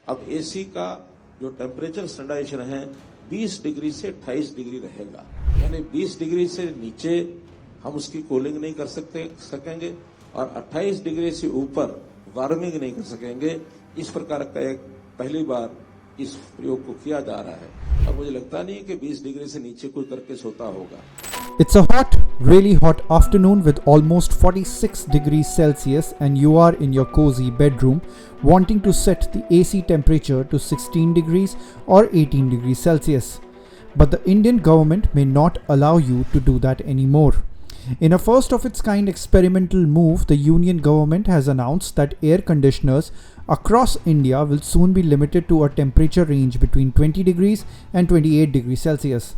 अब एसी का जो टेम्परेचर स्टैंडर्डाइजेशन है 20 डिग्री से 28 डिग्री रहेगा, यानी 20 डिग्री से नीचे हम उसकी कूलिंग नहीं कर सकेंगे और 28 डिग्री से ऊपर वार्मिंग नहीं कर सकेंगे। इस प्रकार का एक पहली बार इस प्रयोग को किया जा रहा है और मुझे लगता नहीं कि 20 डिग्री से नीचे कोई करके सोता होगा। It's a hot, really hot afternoon with almost 46 degrees Celsius and you are in your cozy bedroom wanting to set the AC temperature to 16 degrees or 18 degrees Celsius. But the Indian government may not allow you to do that anymore. In a first of its kind experimental move, the Union government has announced that air conditioners across India will soon be limited to a temperature range between 20 degrees and 28 degrees Celsius.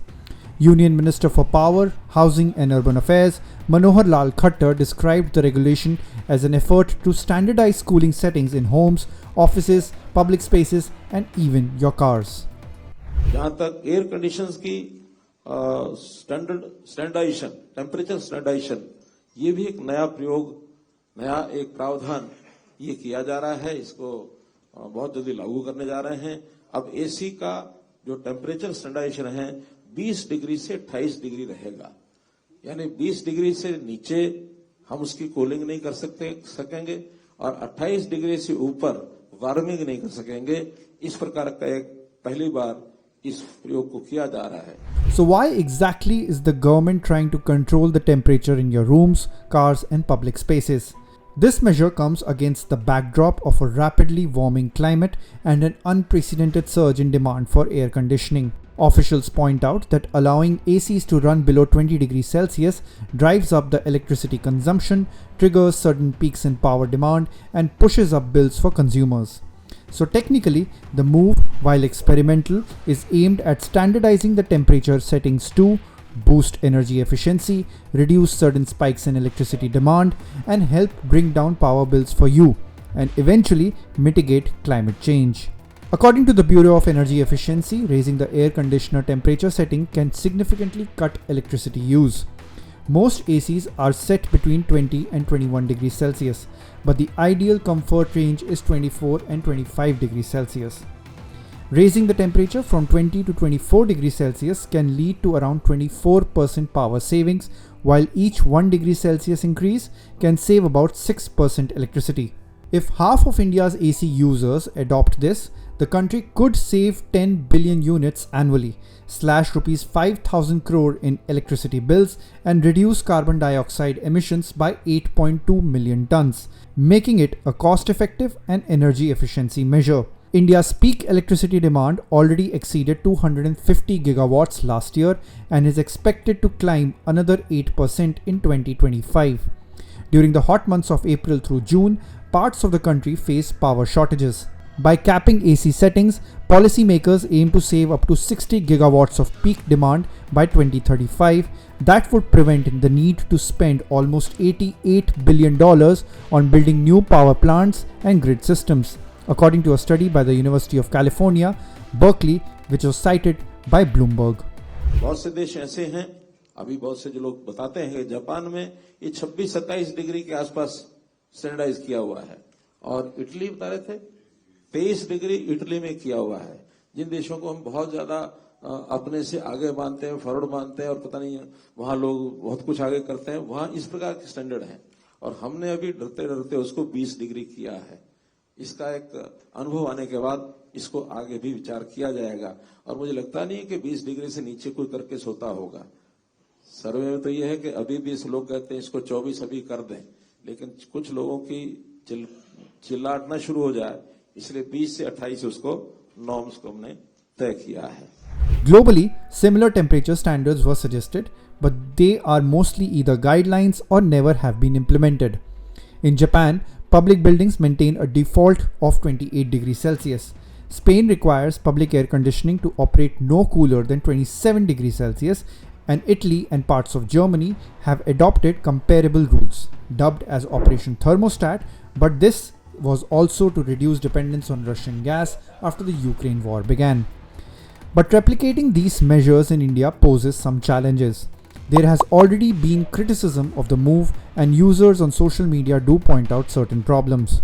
Union Minister for Power, Housing and Urban Affairs, Manohar Khattar described the regulation as an effort to standardize cooling settings in homes, offices, public spaces and even your cars. जहाँ तक air conditions की standardisation, temperature standardisation, ये भी एक नया प्रयोग, नया एक प्रावधान ये किया जा रहा है। इसको बहुत जल्दी लागू करने जा रहे हैं। अब एसी का जो टेम्परेचर स्टैंडर्डाइजेशन है 20 डिग्री से 28 डिग्री रहेगा, यानी 20 डिग्री से नीचे हम उसकी कूलिंग नहीं कर सकेंगे और 28 डिग्री से ऊपर वार्मिंग नहीं कर सकेंगे। इस प्रकार का एक पहली बार इस प्रयोग को किया जा रहा है। So why exactly is the government trying to control the temperature in your rooms, cars and public spaces? This measure comes against the backdrop of a rapidly warming climate and an unprecedented surge in demand for air conditioning. Officials point out that allowing ACs to run below 20 degrees Celsius drives up the electricity consumption, triggers sudden peaks in power demand, and pushes up bills for consumers. So technically, the move, while experimental, is aimed at standardizing the temperature settings to boost energy efficiency, reduce sudden spikes in electricity demand, and help bring down power bills for you, and eventually mitigate climate change. According to the Bureau of Energy Efficiency, raising the air conditioner temperature setting can significantly cut electricity use. Most ACs are set between 20 and 21 degrees Celsius, but the ideal comfort range is 24 and 25 degrees Celsius. Raising the temperature from 20 to 24 degrees Celsius can lead to around 24% power savings, while each 1 degree Celsius increase can save about 6% electricity. If half of India's AC users adopt this, the country could save 10 billion units annually, slash rupees 5,000 crore in electricity bills, and reduce carbon dioxide emissions by 8.2 million tons, making it a cost-effective and energy efficiency measure. India's peak electricity demand already exceeded 250 gigawatts last year and is expected to climb another 8% in 2025. During the hot months of April through June, parts of the country face power shortages. By capping AC settings, policymakers aim to save up to 60 gigawatts of peak demand by 2035. That would prevent the need to spend almost $88 billion on building new power plants and grid systems, according to a study by the University of California, Berkeley, which was cited by Bloomberg. बहुत से देश ऐसे हैं, अभी बहुत से जो लोग बताते हैं कि जापान में ये 26-27 डिग्री के आसपास स्टैंडर्डाइज किया हुआ है और इटली बता रहे थे 23 डिग्री इटली में किया हुआ है। जिन देशों को हम बहुत ज्यादा अपने से आगे मानते हैं, फॉरवर्ड मानते हैं और पता नहीं वहां लोग बहुत कुछ आगे करते हैं, वहां इस प्रकार के स्टैंडर्ड हैं और हमने अभी डरते डरते उसको 20 डिग्री किया है। इसका एक अनुभव आने के बाद इसको आगे भी विचार किया जाएगा और मुझे लगता नहीं कि 20 डिग्री से नीचे कोई करके सोता होगा। सर्वे में तो यह है कि अभी भी इस लोग कहते हैं इसको 24 अभी कर दें, लेकिन कुछ लोगों की चिल्लाटना शुरू हो जाए, इसलिए 20 से 28 उसको नॉर्म्स को हमने तय किया है। Globally, similar temperature standards were suggested, but they are mostly either guidelines or never have been implemented. In Japan, public buildings maintain a default of 28 degrees Celsius. Spain requires public air conditioning to operate no cooler than 27 degrees Celsius, and Italy and parts of Germany have adopted comparable rules, dubbed as Operation Thermostat, but this was also to reduce dependence on Russian gas after the Ukraine war began. But replicating these measures in India poses some challenges. There has already been criticism of the move, and users on social media do point out certain problems.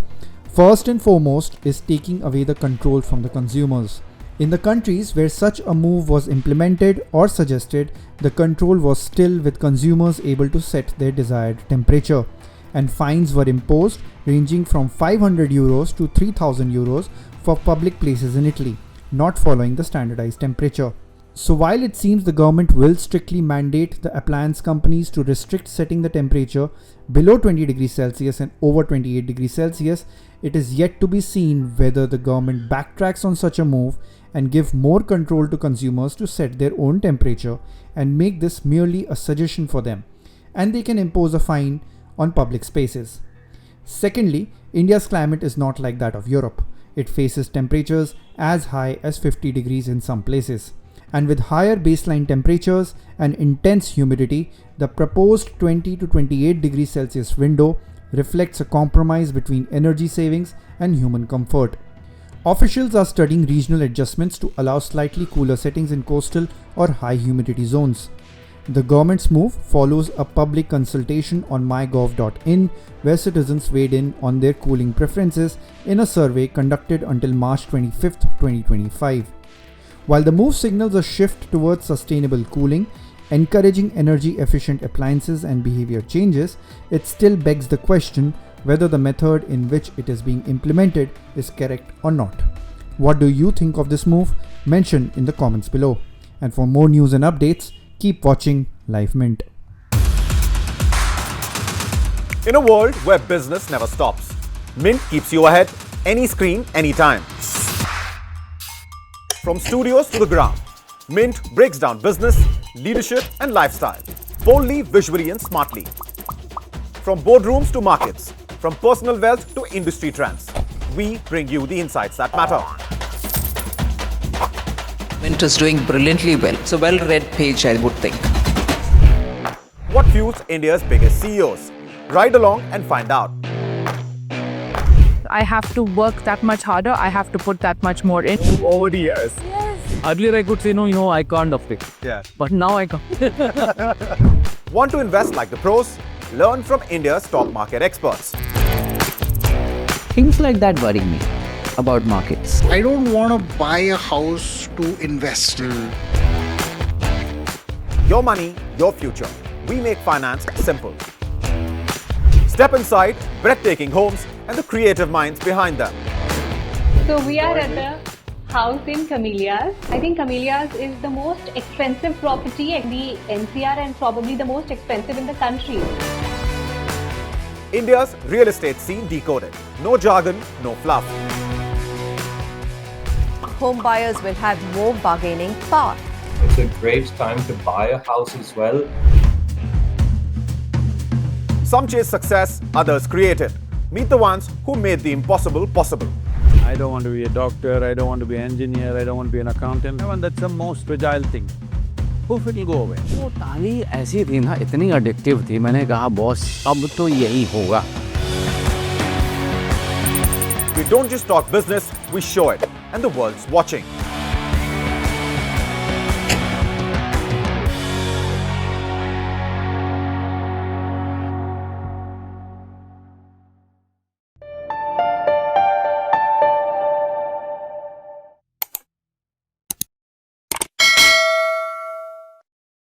First and foremost is taking away the control from the consumers. In the countries where such a move was implemented or suggested, the control was still with consumers able to set their desired temperature, and fines were imposed ranging from 500 euros to 3000 euros for public places in Italy, not following the standardized temperature. So while it seems the government will strictly mandate the appliance companies to restrict setting the temperature below 20 degrees Celsius and over 28 degrees Celsius, it is yet to be seen whether the government backtracks on such a move and give more control to consumers to set their own temperature and make this merely a suggestion for them, and they can impose a fine on public spaces. Secondly, India's climate is not like that of Europe. It faces temperatures as high as 50 degrees in some places. And with higher baseline temperatures and intense humidity, the proposed 20 to 28 degrees Celsius window reflects a compromise between energy savings and human comfort. Officials are studying regional adjustments to allow slightly cooler settings in coastal or high humidity zones. The government's move follows a public consultation on mygov.in, where citizens weighed in on their cooling preferences in a survey conducted until March 25, 2025. While the move signals a shift towards sustainable cooling, encouraging energy-efficient appliances and behavior changes, it still begs the question whether the method in which it is being implemented is correct or not. What do you think of this move? Mention in the comments below. And for more news and updates, keep watching Live Mint. In a world where business never stops, Mint keeps you ahead, any screen, anytime. From studios to the ground, Mint breaks down business, leadership and lifestyle, boldly, visually and smartly. From boardrooms to markets, from personal wealth to industry trends, we bring you the insights that matter. Mint is doing brilliantly well. It's a well-read page, I would think. What fuels India's biggest CEOs? Ride along and find out. I have to work that much harder. I have to put that much more in. Over the years. Earlier I could say, no, I can't afford it. Yeah. But now I can. Want to invest like the pros? Learn from India's top market experts. Things like that worry me about markets. I don't want to buy a house to invest. Your money, your future. We make finance simple. Step inside breathtaking homes and the creative minds behind them. So we are at the house in Camellias. I think Camellias is the most expensive property in the NCR and probably the most expensive in the country. India's real estate scene decoded. No jargon, no fluff. Home buyers will have more bargaining power. It's a great time to buy a house as well. Some chase success, others create it. Meet the ones who made the impossible possible. I don't want to be a doctor, I don't want to be an engineer, I don't want to be an accountant. That's the most fragile thing. Poof, it will go away. वो ताली ऐसी थी ना, इतनी addictive थी, मैंने कहा boss अब तो यही होगा. We don't just talk business, we show it, and the world's watching.